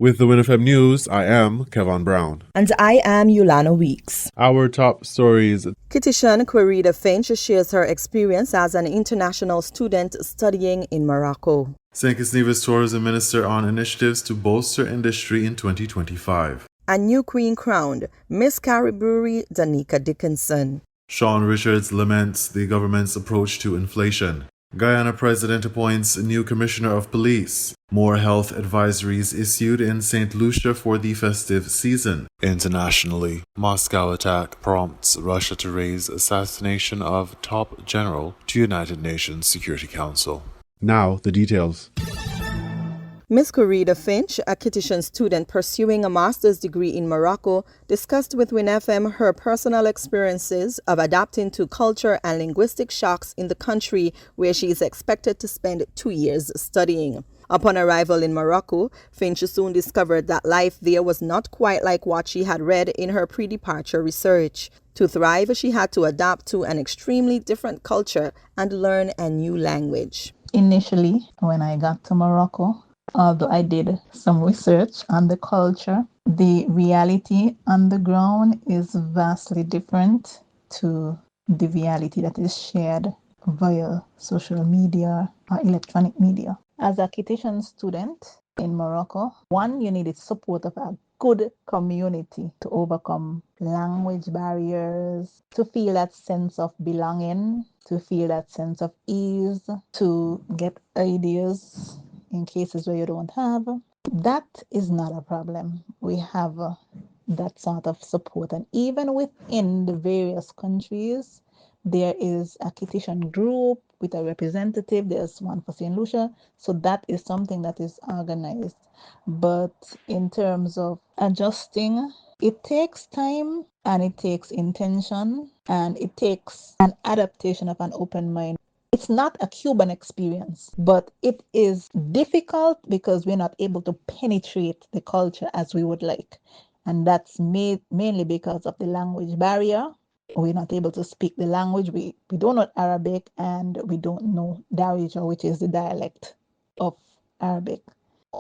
With the WINN FM News, I am Kevin Brown. And I am Yulana Weeks. Our top stories. Kitishan Querida Finch shares her experience as an international student studying in Morocco. St. Kitts Nevis Tourism Minister on initiatives to bolster industry in 2025. A new queen crowned, Miss Caribbery Danica Dickinson. Sean Richards laments the government's approach to inflation. Guyana President appoints a new Commissioner of Police. More health advisories issued in St. Lucia for the festive season. Internationally, Moscow attack prompts Russia to raise assassination of top general to United Nations Security Council. Now, the details. Miss Querida Finch, a Kitishan student pursuing a master's degree in Morocco, discussed with WINN FM her personal experiences of adapting to culture and linguistic shocks in the country where she is expected to spend 2 years studying. Upon arrival in Morocco, Finch soon discovered that life there was not quite like what she had read in her pre-departure research. To thrive, she had to adapt to an extremely different culture and learn a new language. Initially, when I got to Morocco, although I did some research on the culture, the reality on the ground is vastly different to the reality that is shared via social media or electronic media. As a Kititian student in Morocco, one, you needed support of a good community to overcome language barriers, to feel that sense of belonging, to feel that sense of ease, to get ideas in cases where you don't have. That is not a problem. We have that sort of support. And even within the various countries, there is a Kititian group with a representative. There's one for St. Lucia. So that is something that is organized. But in terms of adjusting, it takes time and it takes intention and it takes an adaptation of an open mind. It's not a Cuban experience, but it is difficult because we're not able to penetrate the culture as we would like. And that's mainly because of the language barrier. We're not able to speak the language. We don't know Arabic and we don't know Darija, which is the dialect of Arabic.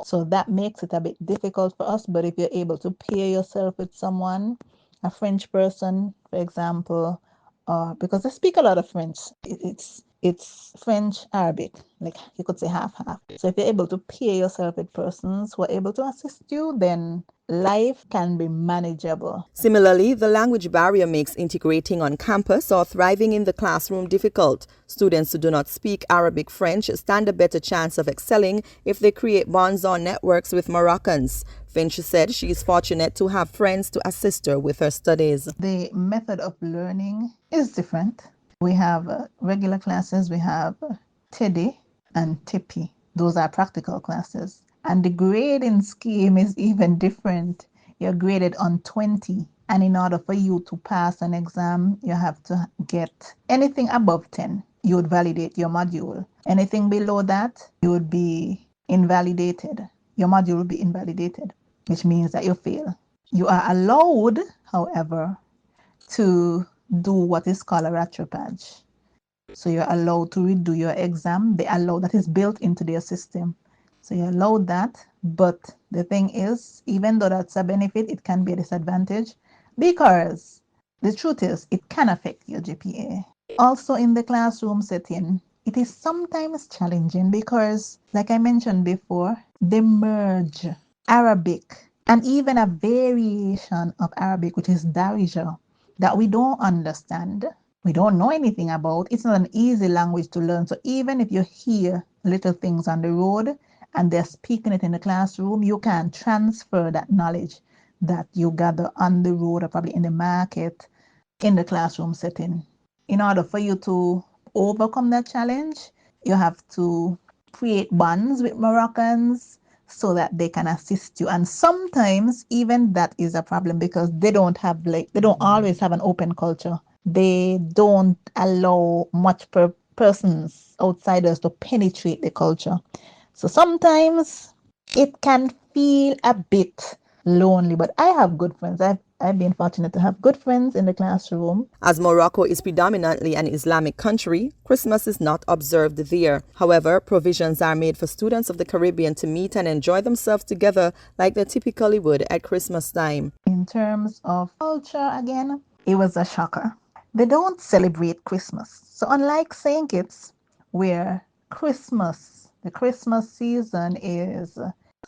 So that makes it a bit difficult for us. But if you're able to pair yourself with someone, a French person, for example, because I speak a lot of French, it's French, Arabic, like you could say half-half. So if you're able to pair yourself with persons who are able to assist you, then life can be manageable. Similarly, the language barrier makes integrating on campus or thriving in the classroom difficult. Students who do not speak Arabic French stand a better chance of excelling if they create bonds or networks with Moroccans. Finch said she is fortunate to have friends to assist her with her studies. The method of learning is different. We have regular classes, we have TEDI and TIPI. Those are practical classes. And the grading scheme is even different. You're graded on 20. And in order for you to pass an exam, you have to get anything above 10. You would validate your module. Anything below that, you would be invalidated. Your module will be invalidated, which means that you fail. You are allowed, however, to do what is called a rattrapage. So you're allowed to redo your exam. That is built into their system. So you're allowed that. But the thing is, even though that's a benefit, it can be a disadvantage because the truth is it can affect your GPA. Also in the classroom setting, it is sometimes challenging because, like I mentioned before, they merge Arabic and even a variation of Arabic, which is Darija, that we don't understand, we don't know anything about. It's not an easy language to learn. So even if you hear little things on the road and they're speaking it in the classroom, you can transfer that knowledge that you gather on the road or probably in the market in the classroom setting. In order for you to overcome that challenge, you have to create bonds with Moroccans so that they can assist you. And sometimes even that is a problem because they don't always have an open culture. They don't allow much persons, outsiders, to penetrate the culture. So sometimes it can feel a bit lonely, but I have good friends. I I've been fortunate to have good friends in the classroom. As Morocco is predominantly an Islamic country, Christmas is not observed there. However, provisions are made for students of the Caribbean to meet and enjoy themselves together like they typically would at Christmas time. In terms of culture, again, it was a shocker. They don't celebrate Christmas. So unlike St. Kitts, where the Christmas season is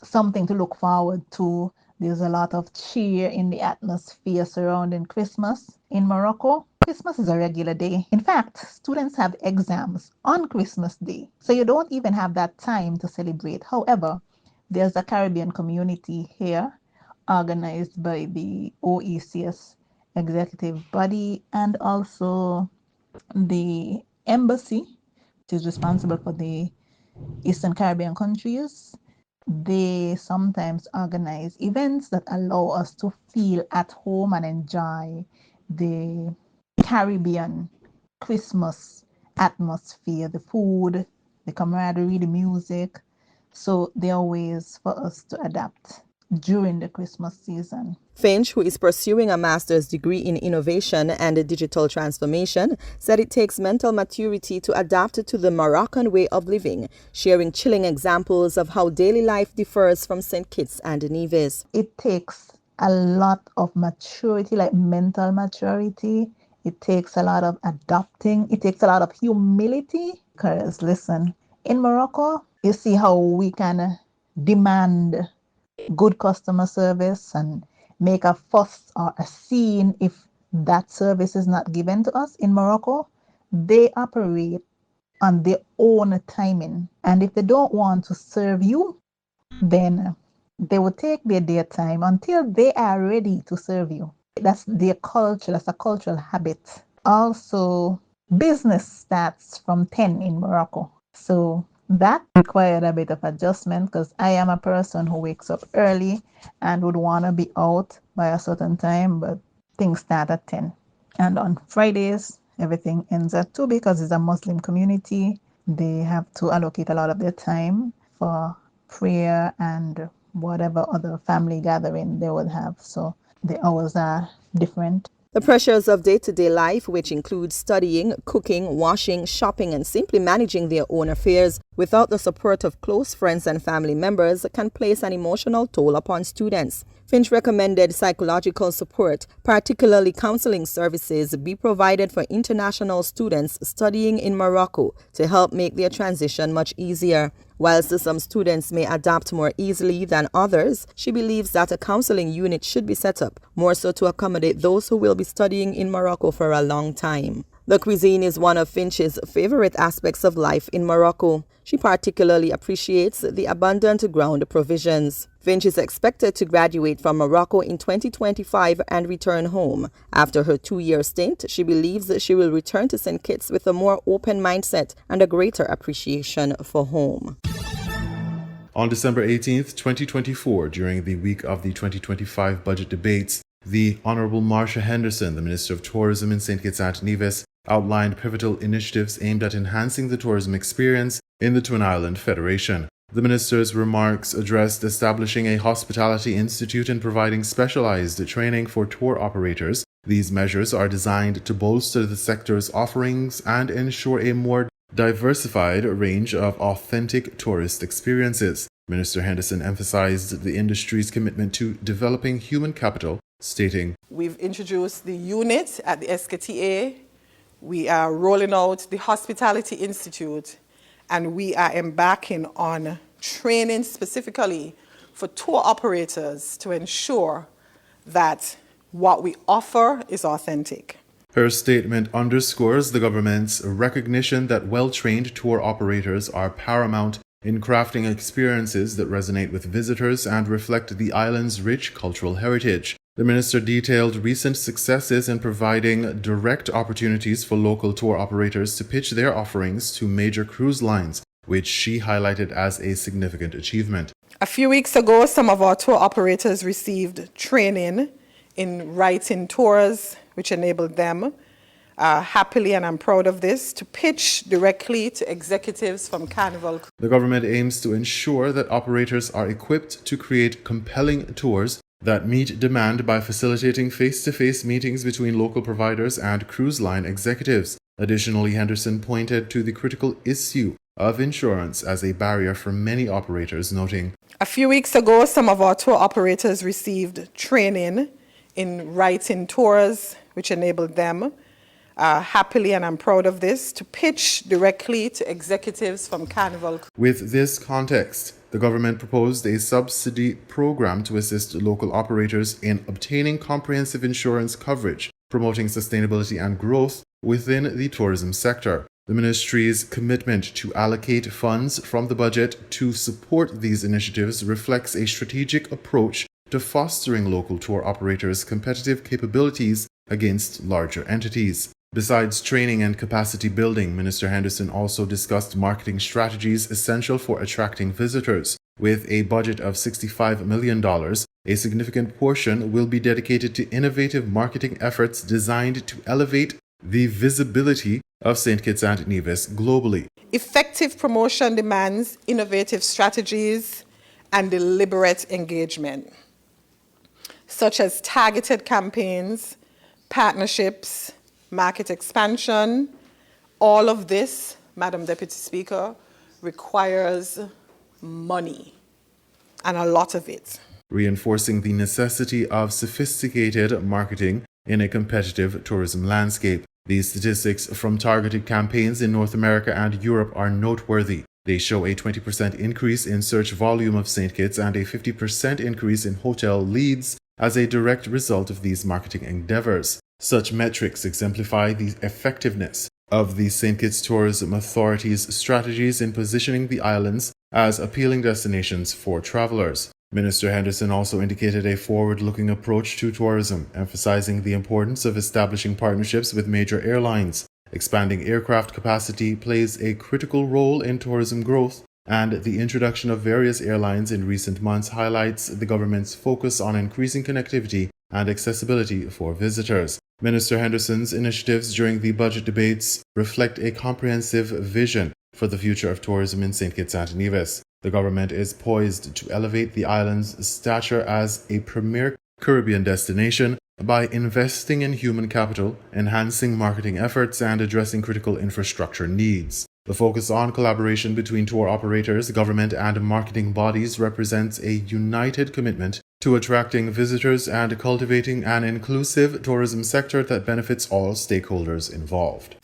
something to look forward to. There's a lot of cheer in the atmosphere surrounding Christmas. In Morocco, Christmas is a regular day. In fact, students have exams on Christmas Day, so you don't even have that time to celebrate. However, there's a Caribbean community here organized by the OECS executive body and also the embassy, which is responsible for the Eastern Caribbean countries. They sometimes organize events that allow us to feel at home and enjoy the Caribbean Christmas atmosphere, the food, the camaraderie, the music. So there are ways for us to adapt during the Christmas season. Finch, who is pursuing a master's degree in innovation and digital transformation, said it takes mental maturity to adapt to the Moroccan way of living, sharing chilling examples of how daily life differs from St. Kitts and Nevis. It takes a lot of maturity, like mental maturity. It takes a lot of adapting. It takes a lot of humility. Because listen, in Morocco, you see how we can demand good customer service and make a fuss or a scene if that service is not given to us. In Morocco, they operate on their own timing. And if they don't want to serve you, then they will take their time until they are ready to serve you. That's their culture. That's a cultural habit. Also, business starts from 10 in Morocco. So that required a bit of adjustment because I am a person who wakes up early and would want to be out by a certain time, but things start at 10. And on Fridays, everything ends at 2 because it's a Muslim community. They have to allocate a lot of their time for prayer and whatever other family gathering they would have. So the hours are different. The pressures of day-to-day life, which include studying, cooking, washing, shopping, and simply managing their own affairs without the support of close friends and family members, can place an emotional toll upon students. Finch recommended psychological support, particularly counseling services, be provided for international students studying in Morocco to help make their transition much easier. Whilst some students may adapt more easily than others, she believes that a counseling unit should be set up, more so to accommodate those who will be studying in Morocco for a long time. The cuisine is one of Finch's favorite aspects of life in Morocco. She particularly appreciates the abundant ground provisions. Finch is expected to graduate from Morocco in 2025 and return home. After her 2-year stint, she believes that she will return to St. Kitts with a more open mindset and a greater appreciation for home. On December 18th, 2024, during the week of the 2025 budget debates, the Honorable Marsha Henderson, the Minister of Tourism in St. Kitts and Nevis, outlined pivotal initiatives aimed at enhancing the tourism experience in the Twin Island Federation. The minister's remarks addressed establishing a hospitality institute and providing specialized training for tour operators. These measures are designed to bolster the sector's offerings and ensure a more diversified range of authentic tourist experiences. Minister Henderson emphasized the industry's commitment to developing human capital, stating, "We've introduced the unit at the SKTA. We are rolling out the Hospitality Institute, and we are embarking on training specifically for tour operators to ensure that what we offer is authentic." Her statement underscores the government's recognition that well-trained tour operators are paramount in crafting experiences that resonate with visitors and reflect the island's rich cultural heritage. The minister detailed recent successes in providing direct opportunities for local tour operators to pitch their offerings to major cruise lines, which she highlighted as a significant achievement. A few weeks ago, some of our tour operators received training in writing tours, which enabled them happily, and I'm proud of this, to pitch directly to executives from Carnival. The government aims to ensure that operators are equipped to create compelling tours that meet demand by facilitating face-to-face meetings between local providers and cruise line executives. Additionally, Henderson pointed to the critical issue of insurance as a barrier for many operators, noting, "A few weeks ago, some of our tour operators received training in writing tours, which enabled them, happily, and I'm proud of this, to pitch directly to executives from Carnival." With this context, the government proposed a subsidy program to assist local operators in obtaining comprehensive insurance coverage, promoting sustainability and growth within the tourism sector. The ministry's commitment to allocate funds from the budget to support these initiatives reflects a strategic approach to fostering local tour operators' competitive capabilities against larger entities. Besides training and capacity building, Minister Henderson also discussed marketing strategies essential for attracting visitors. With a budget of $65 million, a significant portion will be dedicated to innovative marketing efforts designed to elevate the visibility of St. Kitts and Nevis globally. Effective promotion demands innovative strategies and deliberate engagement, such as targeted campaigns, partnerships, market expansion. All of this, Madam Deputy Speaker, requires money, and a lot of it. Reinforcing the necessity of sophisticated marketing in a competitive tourism landscape. These statistics from targeted campaigns in North America and Europe are noteworthy. They show a 20% increase in search volume of St. Kitts and a 50% increase in hotel leads as a direct result of these marketing endeavors. Such metrics exemplify the effectiveness of the St. Kitts Tourism Authority's strategies in positioning the islands as appealing destinations for travelers. Minister Henderson also indicated a forward-looking approach to tourism, emphasizing the importance of establishing partnerships with major airlines. Expanding aircraft capacity plays a critical role in tourism growth, and the introduction of various airlines in recent months highlights the government's focus on increasing connectivity and accessibility for visitors. Minister Henderson's initiatives during the budget debates reflect a comprehensive vision for the future of tourism in St. Kitts and Nevis. The government is poised to elevate the island's stature as a premier Caribbean destination by investing in human capital, enhancing marketing efforts, and addressing critical infrastructure needs. The focus on collaboration between tour operators, government, and marketing bodies represents a united commitment to attracting visitors and cultivating an inclusive tourism sector that benefits all stakeholders involved.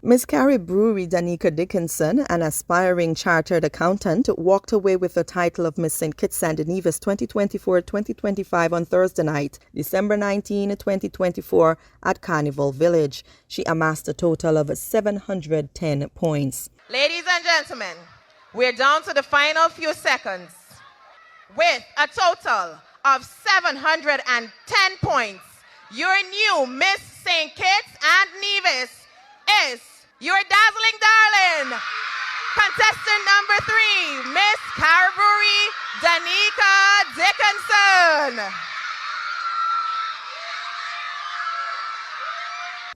Ms. Carrie Brewery Danica Dickinson, an aspiring chartered accountant, walked away with the title of Miss St. Kitts and Nevis 2024-2025 on Thursday night, December 19, 2024, at Carnival Village. She amassed a total of 710 points. Ladies and gentlemen, we're down to the final few seconds with a total of 710 points. Your new Miss St. Kitts and Nevis is your dazzling darling, contestant number 3, Miss Carberry Danica Dickinson.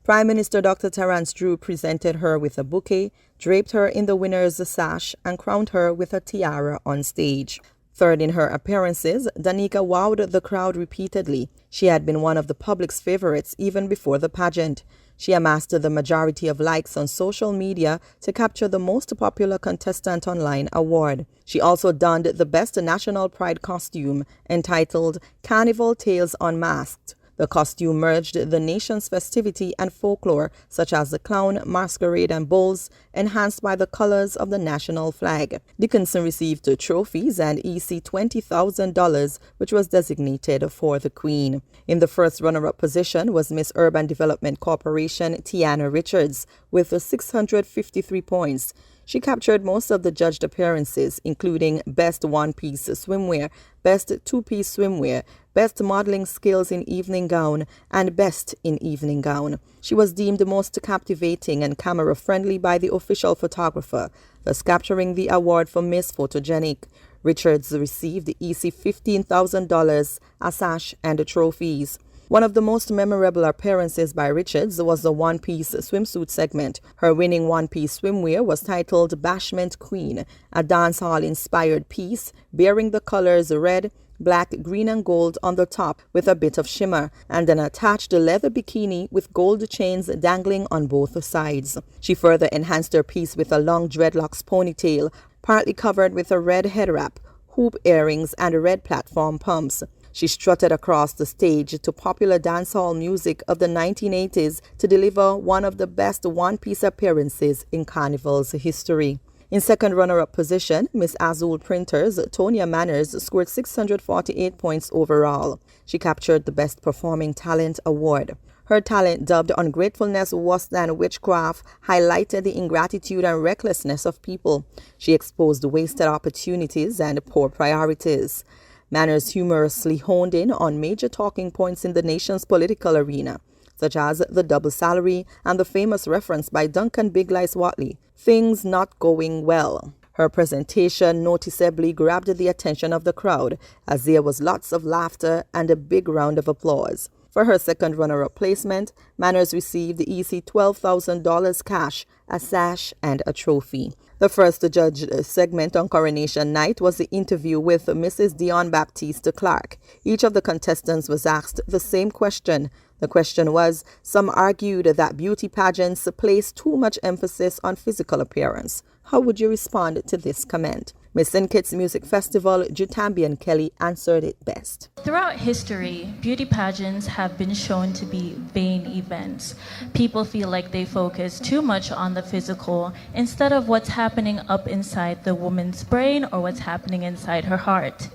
Prime Minister Dr. Terence Drew presented her with a bouquet, draped her in the winner's sash, and crowned her with a tiara on stage. Third in her appearances, Danica wowed the crowd repeatedly. She had been one of the public's favorites even before the pageant. She amassed the majority of likes on social media to capture the Most Popular Contestant Online award. She also donned the Best National Pride costume, entitled Carnival Tales Unmasked. The costume merged the nation's festivity and folklore, such as the clown, masquerade, and bulls, enhanced by the colors of the national flag. Dickinson received 2 trophies and EC $20,000, which was designated for the Queen. In the first runner-up position was Miss Urban Development Corporation Tiana Richards, with 653 points. She captured most of the judged appearances, including Best One-Piece Swimwear, Best Two-Piece Swimwear, Best Modeling Skills in Evening Gown, and Best in Evening Gown. She was deemed most captivating and camera-friendly by the official photographer, thus capturing the award for Miss Photogenic. Richards received EC $15,000, a sash, and trophies. One of the most memorable appearances by Richards was the one-piece swimsuit segment. Her winning one-piece swimwear was titled Bashment Queen, a dancehall-inspired piece bearing the colors red, black, green and gold on the top with a bit of shimmer, and an attached leather bikini with gold chains dangling on both sides. She further enhanced her piece with a long dreadlocks ponytail, partly covered with a red head wrap, hoop earrings and red platform pumps. She strutted across the stage to popular dancehall music of the 1980s to deliver one of the best one-piece appearances in Carnival's history. In second runner-up position, Miss Azul Printers' Tonya Manners scored 648 points overall. She captured the Best Performing Talent award. Her talent, dubbed Ungratefulness Worse Than Witchcraft, highlighted the ingratitude and recklessness of people. She exposed wasted opportunities and poor priorities. Manners humorously honed in on major talking points in the nation's political arena, such as the double salary and the famous reference by Duncan Big Lice Watley, "Things Not Going Well." Her presentation noticeably grabbed the attention of the crowd, as there was lots of laughter and a big round of applause. For her second runner-up placement, Manners received the easy $12,000 cash, a sash, and a trophy. The first judged segment on Coronation Night was the interview with Mrs. Dion Baptiste Clark. Each of the contestants was asked the same question. The question was, some argued that beauty pageants place too much emphasis on physical appearance. How would you respond to this comment? Miss St. Kitts Music Festival, Jutambian Kelly answered it best. Throughout history, beauty pageants have been shown to be vain events. People feel like they focus too much on the physical instead of what's happening up inside the woman's brain or what's happening inside her heart.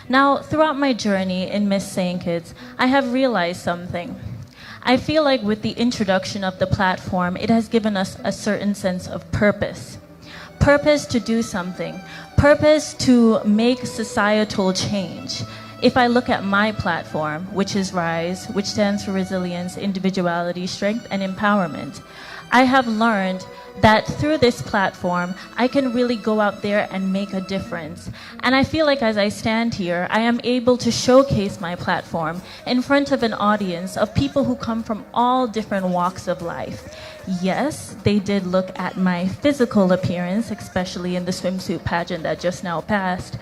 Now, throughout my journey in Miss St. Kitts, I have realized something. I feel like with the introduction of the platform, it has given us a certain sense of purpose. Purpose to do something. Purpose to make societal change. If I look at my platform, which is RISE, which stands for Resilience, Individuality, Strength, and Empowerment, I have learned that through this platform, I can really go out there and make a difference. And I feel like as I stand here, I am able to showcase my platform in front of an audience of people who come from all different walks of life. Yes, they did look at my physical appearance, especially in the swimsuit pageant that just now passed,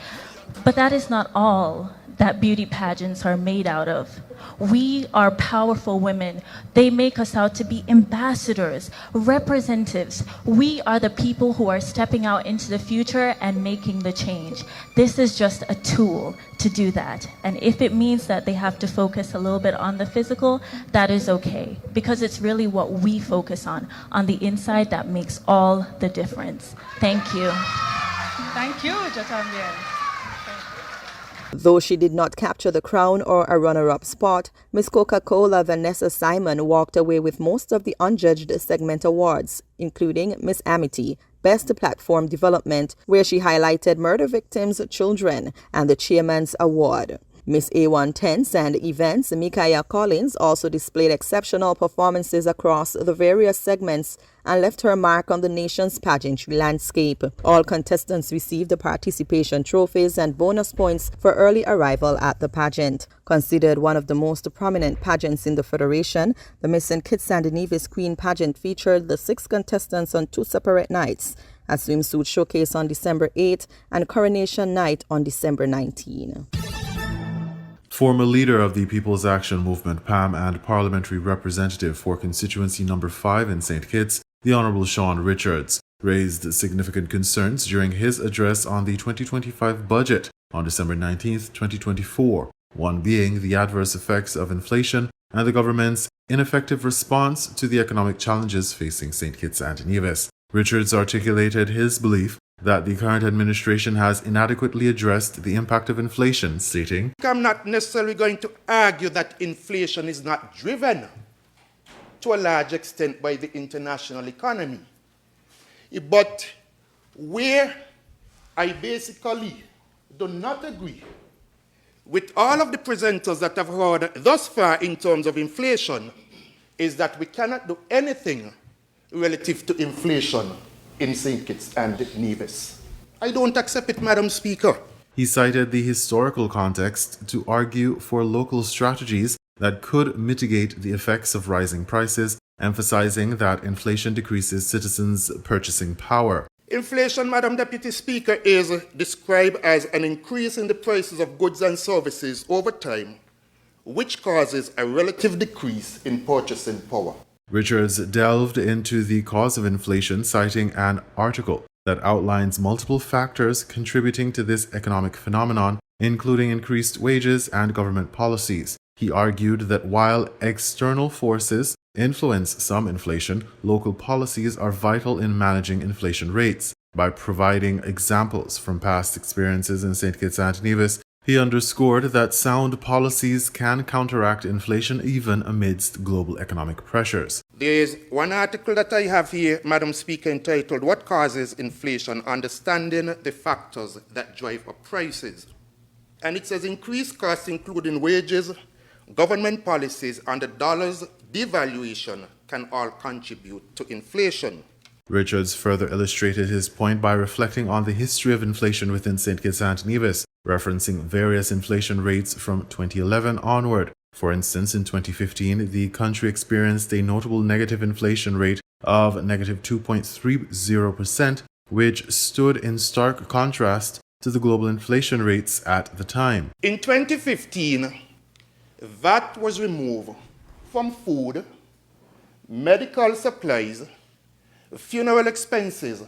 but that is not all that beauty pageants are made out of. We are powerful women. They make us out to be ambassadors, representatives. We are the people who are stepping out into the future and making the change. This is just a tool to do that. And if it means that they have to focus a little bit on the physical, that is okay. Because it's really what we focus on the inside, that makes all the difference. Thank you. Thank you, Jatambian. Though she did not capture the crown or a runner-up spot, Miss Coca-Cola Vanessa Simon walked away with most of the unjudged segment awards, including Miss Amity, Best Platform Development, where she highlighted murder victims' children, and the Chairman's Award. Miss A1 Tents and Events, Micaiah Collins, also displayed exceptional performances across the various segments and left her mark on the nation's pageantry landscape. All contestants received the participation trophies and bonus points for early arrival at the pageant. Considered one of the most prominent pageants in the Federation, the Miss St. Kitts and Nevis Queen pageant featured the 6 contestants on 2 separate nights, a swimsuit showcase on December 8 and Coronation Night on December 19. Former leader of the People's Action Movement, PAM, and parliamentary representative for constituency number 5 in St. Kitts, the Honourable Sean Richards, raised significant concerns during his address on the 2025 budget on December 19, 2024, one being the adverse effects of inflation and the government's ineffective response to the economic challenges facing St. Kitts and Nevis. Richards articulated his belief that the current administration has inadequately addressed the impact of inflation, stating, I'm not necessarily going to argue that inflation is not driven to a large extent by the international economy. But where I basically do not agree with all of the presenters that have heard thus far in terms of inflation is that we cannot do anything relative to inflation in St. Kitts and Nevis. I don't accept it, Madam Speaker. He cited the historical context to argue for local strategies that could mitigate the effects of rising prices, emphasizing that inflation decreases citizens' purchasing power. Inflation, Madam Deputy Speaker, is described as an increase in the prices of goods and services over time, which causes a relative decrease in purchasing power. Richards delved into the cause of inflation, citing an article that outlines multiple factors contributing to this economic phenomenon, including increased wages and government policies. He argued that while external forces influence some inflation, local policies are vital in managing inflation rates. By providing examples from past experiences in St. Kitts and Nevis, he underscored that sound policies can counteract inflation even amidst global economic pressures. There is one article that I have here, Madam Speaker, entitled, "What Causes Inflation? Understanding the Factors That Drive Up Prices." And it says increased costs including wages, government policies, and the dollar's devaluation can all contribute to inflation. Richards further illustrated his point by reflecting on the history of inflation within St. Kitts and Nevis, referencing various inflation rates from 2011 onward. For instance, in 2015, the country experienced a notable negative inflation rate of negative 2.30%, which stood in stark contrast to the global inflation rates at the time. In 2015, VAT was removed from food, medical supplies, funeral expenses,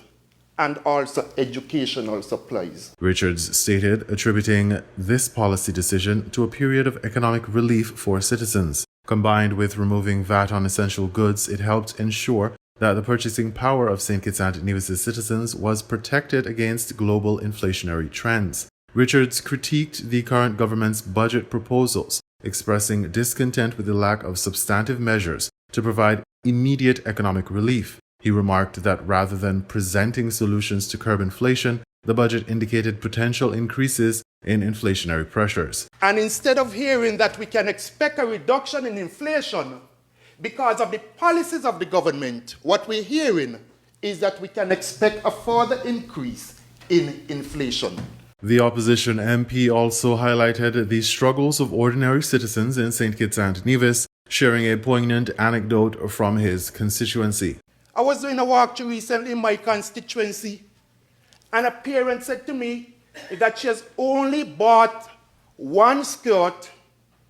and also educational supplies. Richards stated, attributing this policy decision to a period of economic relief for citizens. Combined with removing VAT on essential goods, it helped ensure that the purchasing power of St. Kitts and Nevis' citizens was protected against global inflationary trends. Richards critiqued the current government's budget proposals, expressing discontent with the lack of substantive measures to provide immediate economic relief. He remarked that rather than presenting solutions to curb inflation, the budget indicated potential increases in inflationary pressures. And instead of hearing that we can expect a reduction in inflation because of the policies of the government, what we're hearing is that we can expect a further increase in inflation. The opposition MP also highlighted the struggles of ordinary citizens in St. Kitts and Nevis, sharing a poignant anecdote from his constituency. I was doing a walkthrough recently in my constituency, and a parent said to me that she has only bought one skirt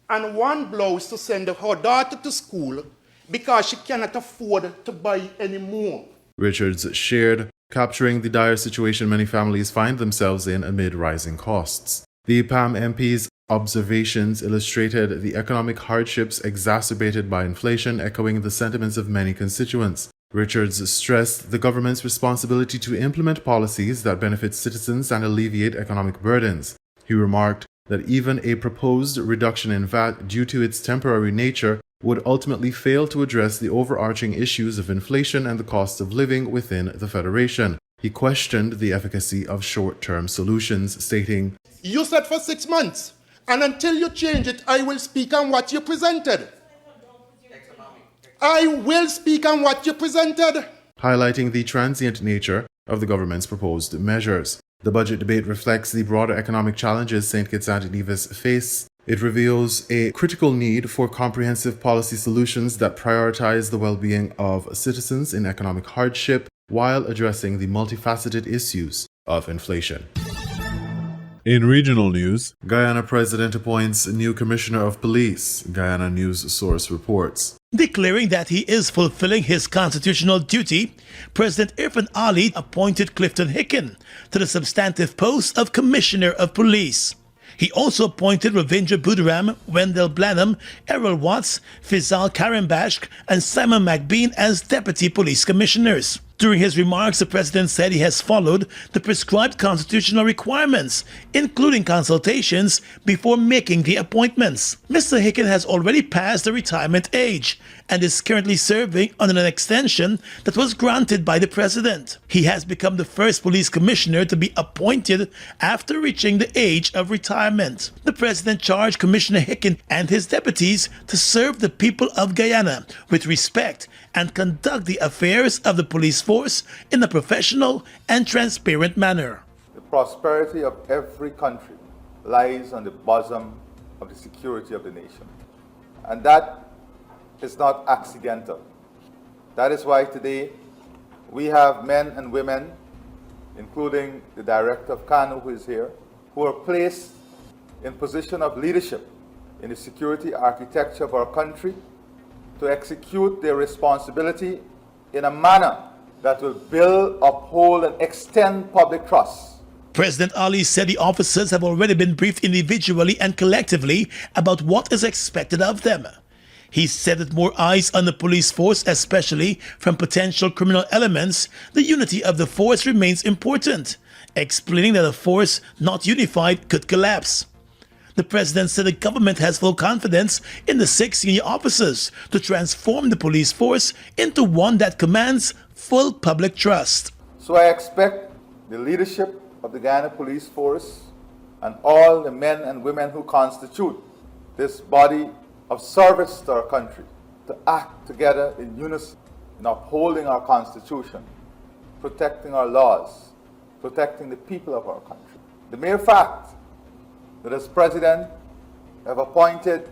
and one blouse to send her daughter to school because she cannot afford to buy any more. Richards shared, capturing the dire situation many families find themselves in amid rising costs. The PAM MP's observations illustrated the economic hardships exacerbated by inflation, echoing the sentiments of many constituents. Richards stressed the government's responsibility to implement policies that benefit citizens and alleviate economic burdens. He remarked that even a proposed reduction in VAT due to its temporary nature would ultimately fail to address the overarching issues of inflation and the cost of living within the Federation. He questioned the efficacy of short-term solutions, stating, "You said for 6 months, and until you change it, I will speak on what you presented. I will speak on what you presented." Highlighting the transient nature of the government's proposed measures. The budget debate reflects the broader economic challenges St. Kitts and Nevis face. It reveals a critical need for comprehensive policy solutions that prioritize the well-being of citizens in economic hardship while addressing the multifaceted issues of inflation. In regional news, Guyana President appoints a new Commissioner of Police, Guyana News Source reports. Declaring that he is fulfilling his constitutional duty, President Irfan Ali appointed Clifton Hicken to the substantive post of Commissioner of Police. He also appointed Ravindra Buduram, Wendell Blanham, Errol Watts, Fizal Karimbashk, and Simon McBean as Deputy Police Commissioners. During his remarks, the president said he has followed the prescribed constitutional requirements, including consultations, before making the appointments. Mr. Hicken has already passed the retirement age and is currently serving under an extension that was granted by the president. He has become the first police commissioner to be appointed after reaching the age of retirement. The president charged Commissioner Hicken and his deputies to serve the people of Guyana with respect and conduct the affairs of the police force in a professional and transparent manner. The prosperity of every country lies on the bosom of the security of the nation. And that is not accidental. That is why today we have men and women including the Director of KANU, who is here, who are placed in position of leadership in the security architecture of our country to execute their responsibility in a manner that will build, uphold, and extend public trust. President Ali said the officers have already been briefed individually and collectively about what is expected of them. He said that more eyes on the police force, especially from potential criminal elements, the unity of the force remains important, explaining that a force not unified could collapse. The president said the government has full confidence in the 6 senior officers to transform the police force into one that commands full public trust. So I expect the leadership of the Guyana Police Force and all the men and women who constitute this body of service to our country to act together in unison in upholding our Constitution, protecting our laws, protecting the people of our country. The mere fact that as President I have appointed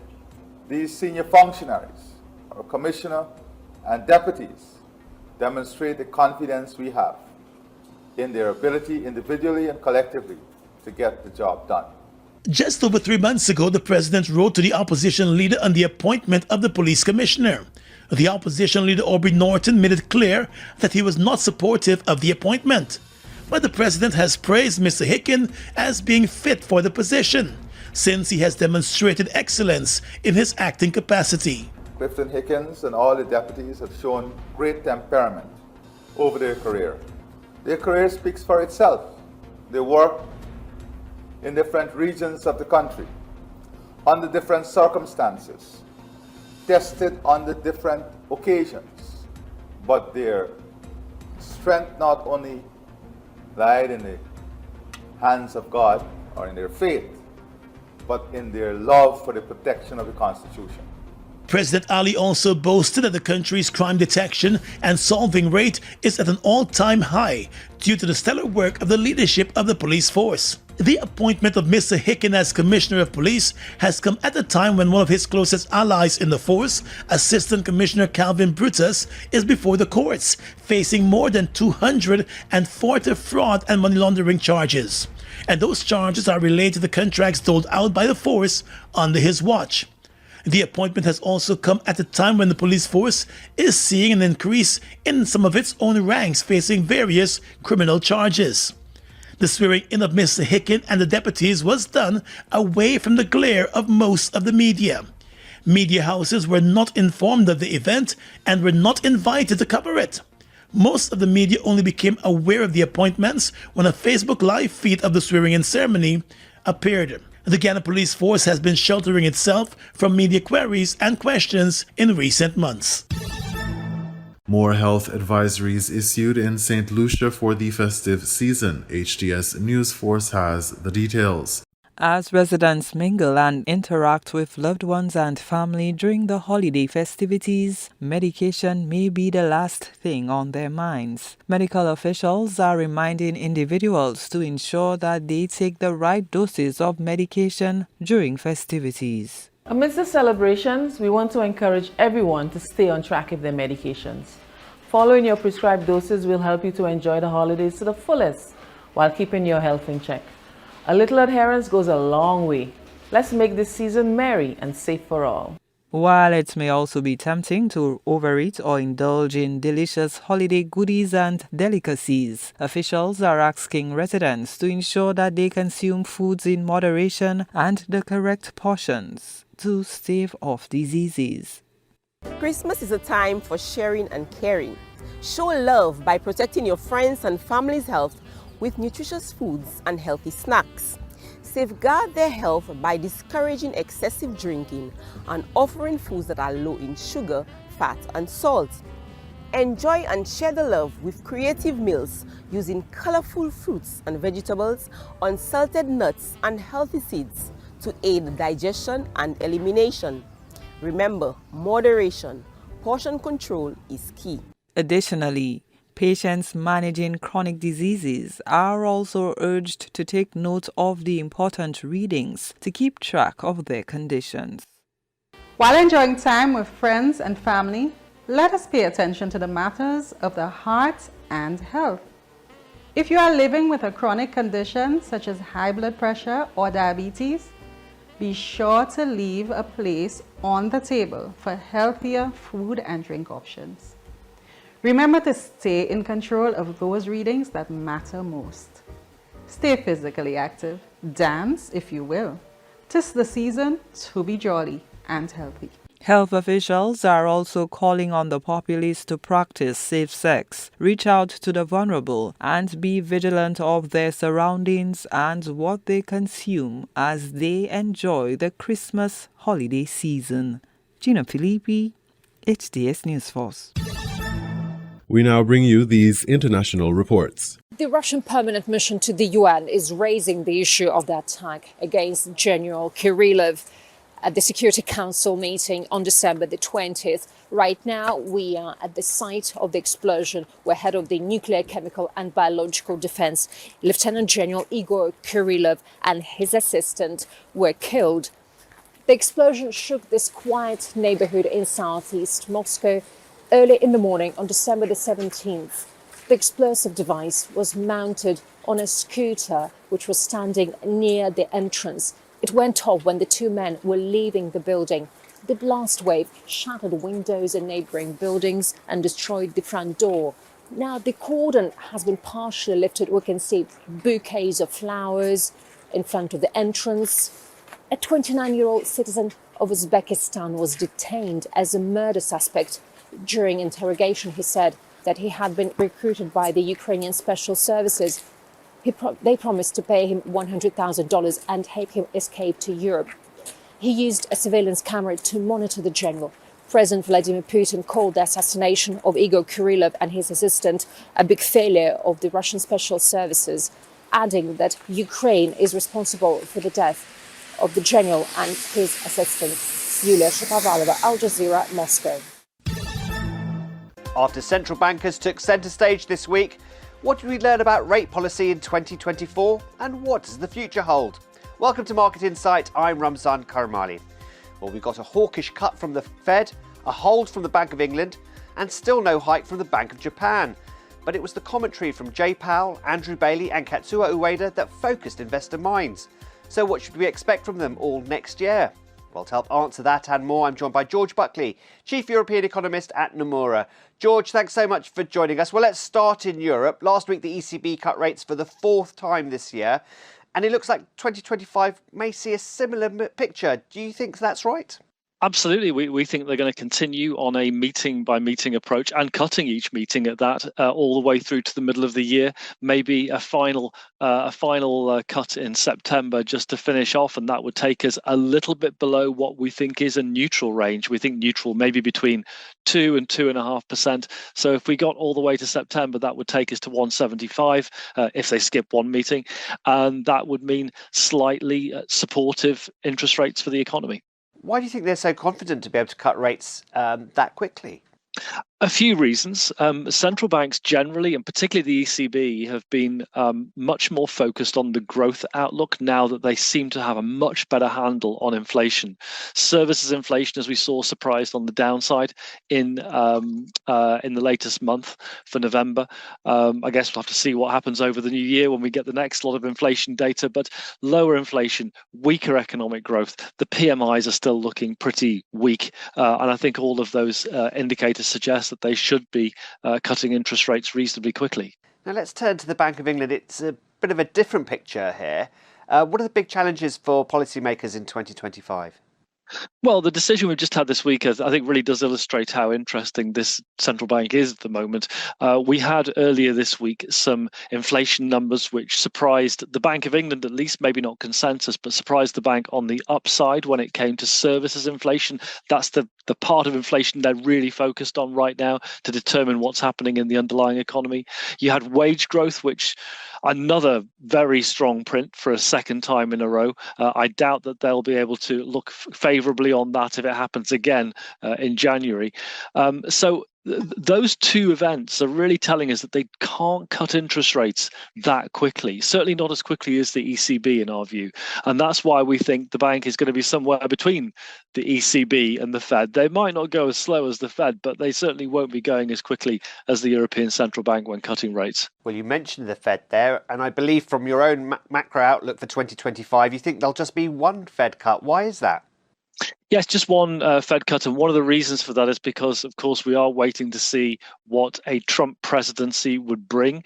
these senior functionaries, our Commissioner and deputies, demonstrate the confidence we have in their ability individually and collectively to get the job done. Just over 3 months ago, the president wrote to the opposition leader on the appointment of the police commissioner. The opposition leader Aubrey Norton made it clear that he was not supportive of the appointment. But the president has praised Mr. Hicken as being fit for the position, since he has demonstrated excellence in his acting capacity. Clifton Hickens and all the deputies have shown great temperament over their career. Their career speaks for itself. They work in different regions of the country, under different circumstances, tested under different occasions, but their strength not only lied in the hands of God or in their faith, but in their love for the protection of the Constitution. President Ali also boasted that the country's crime detection and solving rate is at an all-time high due to the stellar work of the leadership of the police force. The appointment of Mr. Hicken as Commissioner of Police has come at a time when one of his closest allies in the force, Assistant Commissioner Calvin Brutus, is before the courts, facing more than 240 fraud and money laundering charges. And those charges are related to the contracts doled out by the force under his watch. The appointment has also come at a time when the police force is seeing an increase in some of its own ranks facing various criminal charges. The swearing in of Mr. Hicken and the deputies was done away from the glare of most of the media. Media houses were not informed of the event and were not invited to cover it. Most of the media only became aware of the appointments when a Facebook live feed of the swearing-in ceremony appeared. The Guyana Police Force has been sheltering itself from media queries and questions in recent months. More health advisories issued in St. Lucia for the festive season. HTS News Force has the details. As residents mingle and interact with loved ones and family during the holiday festivities, medication may be the last thing on their minds. Medical officials are reminding individuals to ensure that they take the right doses of medication during festivities. Amidst the celebrations, we want to encourage everyone to stay on track with their medications. Following your prescribed doses will help you to enjoy the holidays to the fullest while keeping your health in check. A little adherence goes a long way. Let's make this season merry and safe for all. While it may also be tempting to overeat or indulge in delicious holiday goodies and delicacies, officials are asking residents to ensure that they consume foods in moderation and the correct portions to stave off diseases. Christmas is a time for sharing and caring. Show love by protecting your friends and family's health with nutritious foods and healthy snacks. Safeguard their health by discouraging excessive drinking and offering foods that are low in sugar, fat, and salt. Enjoy and share the love with creative meals using colorful fruits and vegetables, unsalted nuts, and healthy seeds to aid digestion and elimination. Remember, moderation, portion control is key. Additionally, patients managing chronic diseases are also urged to take note of the important readings to keep track of their conditions. While enjoying time with friends and family, let us pay attention to the matters of the heart and health. If you are living with a chronic condition such as high blood pressure or diabetes, be sure to leave a place on the table for healthier food and drink options. Remember to stay in control of those readings that matter most. Stay physically active, dance if you will. 'Tis the season to be jolly and healthy. Health officials are also calling on the populace to practice safe sex, reach out to the vulnerable, and be vigilant of their surroundings and what they consume as they enjoy the Christmas holiday season. Gina Filippi, HDS News Force. We now bring you these international reports. The Russian permanent mission to the UN is raising the issue of the attack against General Kirillov at the Security Council meeting on December the 20th. Right now, we are at the site of the explosion where head of the Nuclear, Chemical and Biological Defense, Lieutenant General Igor Kirillov and his assistant were killed. The explosion shook this quiet neighborhood in southeast Moscow early in the morning on December the 17th. The explosive device was mounted on a scooter which was standing near the entrance. It went off when the two men were leaving the building. The blast wave shattered windows in neighboring buildings and destroyed the front door. Now the cordon has been partially lifted. We can see bouquets of flowers in front of the entrance. A 29-year-old citizen of Uzbekistan was detained as a murder suspect. During interrogation, he said that he had been recruited by the Ukrainian Special Services. They promised to pay him $100,000 and help him escape to Europe. He used a surveillance camera to monitor the general. President Vladimir Putin called the assassination of Igor Kirillov and his assistant a big failure of the Russian Special Services, adding that Ukraine is responsible for the death of the general and his assistant. Yulia Shapovalova, Al Jazeera, Moscow. After central bankers took centre stage this week, what did we learn about rate policy in 2024 and what does the future hold? Welcome to Market Insight, I'm Ramzan Karamali. Well, we got a hawkish cut from the Fed, a hold from the Bank of England and still no hike from the Bank of Japan. But it was the commentary from Jay Powell, Andrew Bailey and Katsuo Ueda that focused investor minds. So what should we expect from them all next year? Well, to help answer that and more, I'm joined by George Buckley, Chief European Economist at Nomura. George, thanks so much for joining us. Well, let's start in Europe. Last week, the ECB cut rates for the fourth time this year, and it looks like 2025 may see a similar picture. Do you think that's right? Absolutely. We think they're going to continue on a meeting by meeting approach and cutting each meeting at that all the way through to the middle of the year. Maybe a final cut in September just to finish off. And that would take us a little bit below what we think is a neutral range. We think neutral maybe between 2 and 2.5%. So if we got all the way to September, that would take us to 175 if they skip one meeting. And that would mean slightly supportive interest rates for the economy. Why do you think they're so confident to be able to cut rates that quickly? A few reasons. Central banks generally, and particularly the ECB, have been much more focused on the growth outlook now that they seem to have a much better handle on inflation. Services inflation, as we saw, surprised on the downside in the latest month for November. I guess we'll have to see what happens over the new year when we get the next lot of inflation data, but lower inflation, weaker economic growth. The PMIs are still looking pretty weak, and I think all of those indicators suggest that they should be cutting interest rates reasonably quickly. Now let's turn to the Bank of England. It's a bit of a different picture here. What are the big challenges for policymakers in 2025? Well, the decision we've just had this week, I think, really does illustrate how interesting this central bank is at the moment. We had earlier this week some inflation numbers which surprised the Bank of England, at least, maybe not consensus, but surprised the bank on the upside when it came to services inflation. That's the part of inflation they're really focused on right now to determine what's happening in the underlying economy. You had wage growth, which another very strong print for a second time in a row. I doubt that they'll be able to look favourably on that if it happens again in January. So those two events are really telling us that they can't cut interest rates that quickly, certainly not as quickly as the ECB in our view. And that's why we think the bank is going to be somewhere between the ECB and the Fed. They might not go as slow as the Fed, but they certainly won't be going as quickly as the European Central Bank when cutting rates. Well, you mentioned the Fed there, and I believe from your own macro outlook for 2025, you think there'll just be one Fed cut. Why is that? Yes, just one Fed cut. And one of the reasons for that is because, of course, we are waiting to see what a Trump presidency would bring.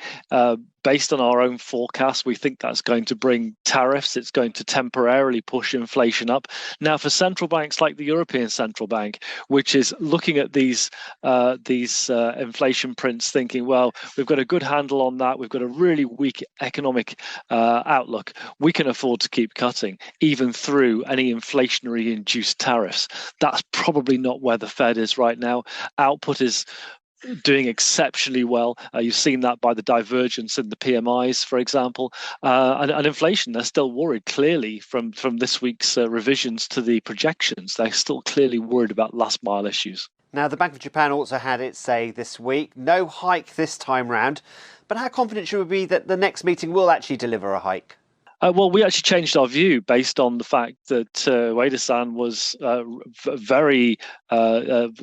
Based on our own forecast, we think that's going to bring tariffs. It's going to temporarily push inflation up. Now, for central banks like the European Central Bank, which is looking at these inflation prints, thinking, well, we've got a good handle on that. We've got a really weak economic outlook. We can afford to keep cutting, even through any inflationary-induced tariffs. That's probably not where the Fed is right now. Output is doing exceptionally well. You've seen that by the divergence in the PMIs, for example, and inflation. They're still worried, clearly, from this week's revisions to the projections. They're still clearly worried about last mile issues. Now, the Bank of Japan also had its say this week. No hike this time round. But how confident should we be that the next meeting will actually deliver a hike? Well, we actually changed our view based on the fact that Ueda-san was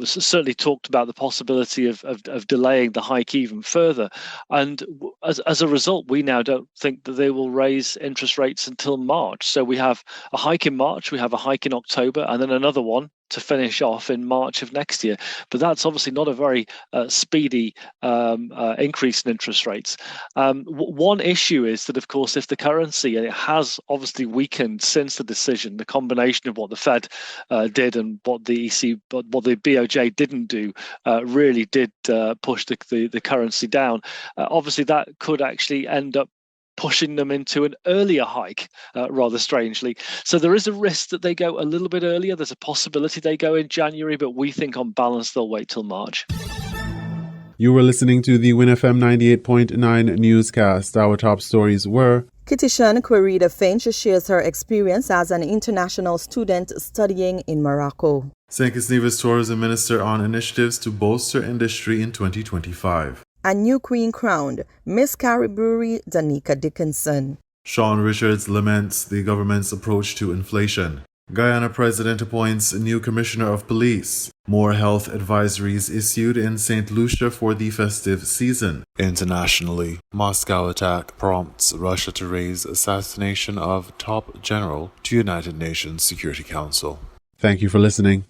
certainly talked about the possibility of delaying the hike even further. And as a result, we now don't think that they will raise interest rates until March. So we have a hike in March, we have a hike in October, and then another one to finish off in March of next year. But that's obviously not a very speedy increase in interest rates. One issue is that, of course, if the currency, and it has obviously weakened since the decision, the combination of what the Fed did and what the what the BOJ didn't do really did push the currency down. Obviously, that could actually end up pushing them into an earlier hike, rather strangely. So there is a risk that they go a little bit earlier. There's a possibility they go in January, but we think on balance they'll wait till March. You were listening to the WINN FM 98.9 newscast. Our top stories were: Kitishan Querida Finch shares her experience as an international student studying in Morocco. St. Kitts Nevis Tourism Minister on initiatives to bolster industry in 2025. A new queen crowned, Miss Cariburi Danica Dickinson. Sean Richards laments the government's approach to inflation. Guyana President appoints a new Commissioner of Police. More health advisories issued in St. Lucia for the festive season. Internationally, Moscow attack prompts Russia to raise assassination of top general to United Nations Security Council. Thank you for listening.